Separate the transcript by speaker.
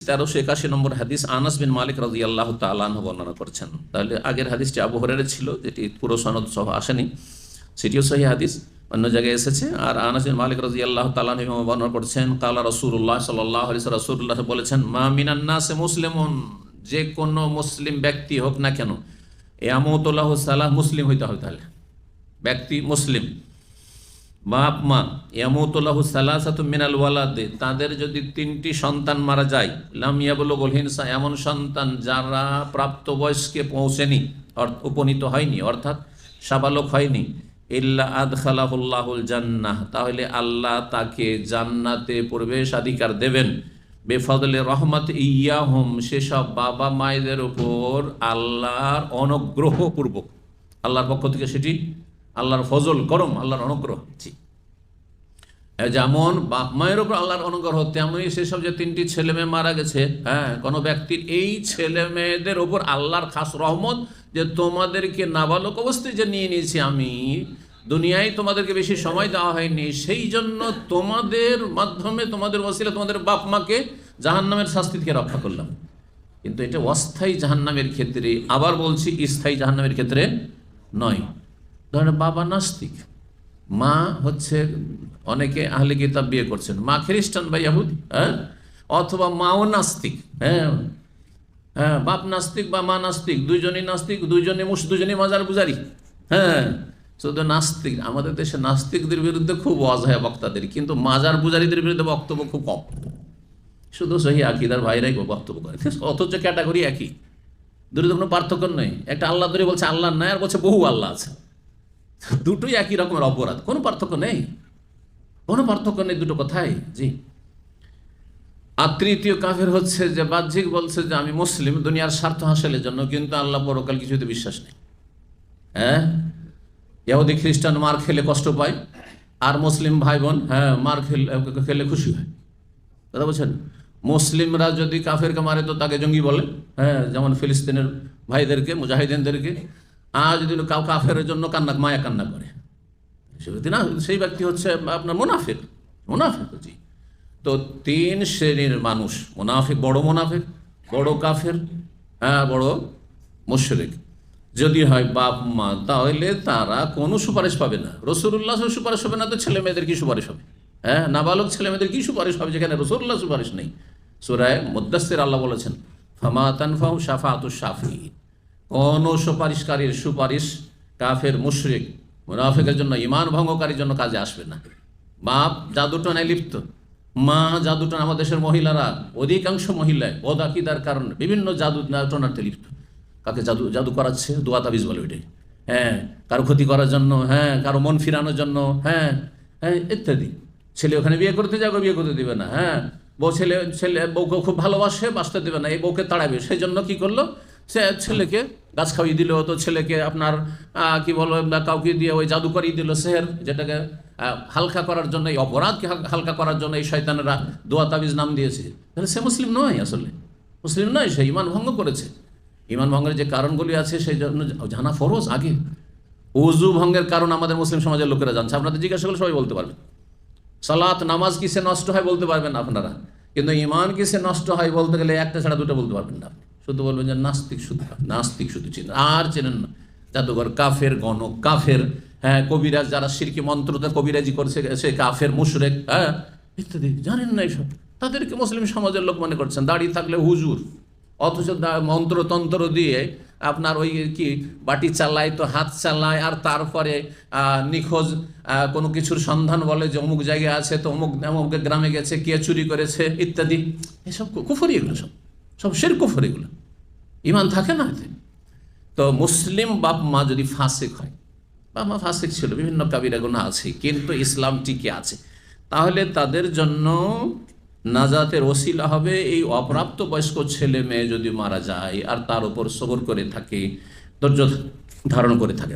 Speaker 1: 1381 নম্বর হাদিস, আনাস বিন মালিক রাদিয়াল্লাহু তাআলা আনহু বর্ণনা করছেন। তাহলে আগের হাদিসটি আবু হুরায়রা ছিল, যেটি পুরো সনদ সহ আসেনি, সেটিও সহিহ হাদিস, অন্য জায়গায় এসেছে। আর আনাস বিন মালিক রাদিয়াল্লাহু তাআলা আনহু বর্ণনা করছেন, কালা রাসূলুল্লাহ সাল্লাল্লাহু আলাইহি ওয়াসাল্লাম, রাসূলুল্লাহ বলেছেন, মা মিনান নাসে মুসলিমুন, যে কোনো মুসলিম ব্যক্তি হোক না কেন, ইয়ামুতুল্লাহু সালাহ, মুসলিম হইতে হবে, তাহলে ব্যক্তি মুসলিম, বাপ মা, ইয়ামুতুল্লাহু সালাসাতু মিনাল ওয়ালাদে, তাদের যদি 3টি সন্তান মারা যায়, লাম ইয়াবলুগুল হিনসা, এমন সন্তান যারা প্রাপ্তবয়স্কে পৌঁছেনি, উপনীত হয়নি, অর্থাৎ সাবালক হয়নি, ইল্লা আদখালাহুল্লাহুল জান্নাহ, তাহলে আল্লাহ তাকে জান্নাতে প্রবেশাধিকার দেবেন, বেফদলে রহমত ইয়াহুম, সেসব বাবা মায়েদের উপর আল্লাহর অনুগ্রহপূর্বক, আল্লাহর পক্ষ থেকে সেটি আল্লাহর ফজল, করম, আল্লাহর অনুগ্রহ। যেমন বাপ মায়ের উপর আল্লাহর অনুগ্রহ, তেমনই সেসব যে 3টি ছেলে মেয়ে মারা গেছে, কোনো ব্যক্তির এই ছেলে মেয়েদের উপর আল্লাহর খাস রহমত, যে তোমাদেরকে নাবালক অবস্থায় যে নিয়ে নিয়েছি আমি, দুনিয়ায় তোমাদেরকে বেশি সময় দেওয়া হয়নি, সেই জন্য তোমাদের মাধ্যমে, তোমাদের ওসিলা, তোমাদের বাপ মাকে জাহান্নামের শাস্তি থেকে রক্ষা করলাম। কিন্তু এটা অস্থায়ী জাহান্নামের ক্ষেত্রে, আবার বলছি স্থায়ী জাহান্নামের ক্ষেত্রে নয়। ধরেন বাবা নাস্তিক, মা হচ্ছে, অনেকে আহলে কিতাব বিয়ে করছেন, মা খ্রিস্টান বা ইহুদি, অথবা মাও নাস্তিক, বাপ নাস্তিক বা মা নাস্তিক, দুইজনই নাস্তিক, দুইজনই মাজার পূজারি, শুধু নাস্তিক। আমাদের দেশে নাস্তিকদের বিরুদ্ধে খুব ওয়াজ হয় বক্তাদের, কিন্তু মাজার পূজারীদের বিরুদ্ধে বক্তব্য খুব কম, শুধু সহি আকীদার ভাইরাই বক্তব্য করে, অথচ ক্যাটাগরি একই, দুটো কোনো পার্থক্য নেই। একটা আল্লাহ ধরে বলছে আল্লাহ নাই, আর বলছে বহু আল্লাহ আছে, দুটোই একই রকমের অপরাধ, কোনো পার্থক্য নেই, কোনো পার্থক্য নেই দুটো কথাই। জি। আর তৃতীয় কাফের হচ্ছে যে বাহ্যিক বলছে যে আমি মুসলিম দুনিয়ার স্বার্থ হাসিলের জন্য, কিন্তু আল্লাহ পরকাল কিছুতে বিশ্বাস নেই। ইহুদি খ্রিস্টান মার খেলে কষ্ট পায়, আর মুসলিম ভাই বোন মার খেলে খুশি হয়, কথা বলছেন। মুসলিমরা যদি কাফেরকে মারে তো তাকে জঙ্গি বলে, যেমন ফিলিস্তিনের ভাইদেরকে, মুজাহিদিনদেরকে। আর যদি কাফের জন্য মায়া কান্না করে, না, সেই ব্যক্তি হচ্ছে আপনার মুনাফিক। জি। তো 3 শ্রেণীর মানুষ, মুনাফিক, বড় মুনাফিক, বড় কাফের, বড় মুশরিক, যদি হয় বাপ মা, তাহলে তারা কোনো সুপারিশ পাবে না। রাসূলুল্লাহ সুপারিশ হবে না, তো ছেলে মেয়েদের কি সুপারিশ হবে? নাবালক ছেলে মেয়েদের কি সুপারিশ হবে, যেখানে রাসূলুল্লাহ সুপারিশ নেই? সূরা মুদ্দাসসির আল্লাহ বলেছেন, ফামা তানফাউ শাফাআতুশ শাফিঈন, কোন সুপারিশকারীর সুপারিশ কাফের, মুশরিক, মুনাফিকের জন্য, ঈমান ভঙ্গকারীর জন্য কাজে আসবে না। বাপ জাদুটনায় লিপ্ত, মা জাদুটনা, আমাদের দেশের মহিলারা, অধিকাংশ মহিলায় বদাকিদার কারণে বিভিন্ন জাদুটনাতে লিপ্ত। কাকে জাদু করাচ্ছে, দোয়া তাবিজ বলে ওইটাই, কারো ক্ষতি করার জন্য, কারো মন ফিরানোর জন্য, ইত্যাদি। ছেলে ওখানে বিয়ে করতে যাবে, বিয়ে করতে দিবে না, বউ ছেলে বউকে খুব ভালোবাসে, বাঁচতে দেবে না, এই বউকে তাড়াবে, সেই জন্য কি করলো, সে ছেলেকে গাছ খাওয়িয়ে দিল, তো ছেলেকে আপনার কি বলো, কাউকে দিয়ে ওই জাদু করিয়ে দিল, সেহের, যেটাকে হালকা করার জন্য, এই অপরাধকে হালকা করার জন্য এই শয়তানেরা দোয়া তাবিজ নাম দিয়েছে। তাহলে সে মুসলিম নয়, আসলে মুসলিম নয়, সে ঈমান ভঙ্গ করেছে। ঈমান ভঙ্গের যে কারণগুলি আছে সেই জন্য জানা ফরজ। আগে ওযু ভঙ্গের কারণ আমাদের মুসলিম সমাজের লোকেরা জানছে, আপনাদের জিজ্ঞাসা করলে সবাই বলতে পারবেন। সালাত, নামাজ কিসে নষ্ট হয় বলতে পারবেন আপনারা, কিন্তু ঈমান কিসে নষ্ট হয় বলতে গেলে একটা ছাড়া দুটো বলতে পারবেন না। শুধু বলবেন যে নাস্তিক শুধু চিনেন, আর চেনেন না। জাদুঘর কাফের, গণক কাফের, কবিরাজ, যারা শিরকি মন্ত্রতে কবিরাজি করছে সে কাফের, মুশরিক, ইত্যাদি, জানেন না এইসব। তাদেরকে মুসলিম সমাজের লোক মনে করছেন, দাঁড়িয়ে থাকলে হুজুর, অথচ মন্ত্রতন্ত্র দিয়ে আপনার ওই কি বাটি চালায়, তো হাত চালায়, আর তারপরে নিখোঁজ কোনো কিছুর সন্ধান বলে যে অমুক জায়গায় আছে, তো অমুক গ্রামে গেছে, কে চুরি করেছে, ইত্যাদি। এসব কুফরি, এগুলো সব শিরক, কুফর, এগুলো ঈমান থাকে না এতে। তো মুসলিম বাপ মা যদি ফাসিক হয়, বাপ মা ফাসিক ছিল, বিভিন্ন কাবিরা গুনাহ আছে, কিন্তু ইসলাম টিকে আছে, তাহলে তাদের জন্য নাজাতের ওসিলা হবে এই অপ্রাপ্ত বয়স্ক ছেলে মেয়ে যদি মারা যায় আর তার উপর সবর করে থাকে, ধৈর্য ধারণ করে থাকে।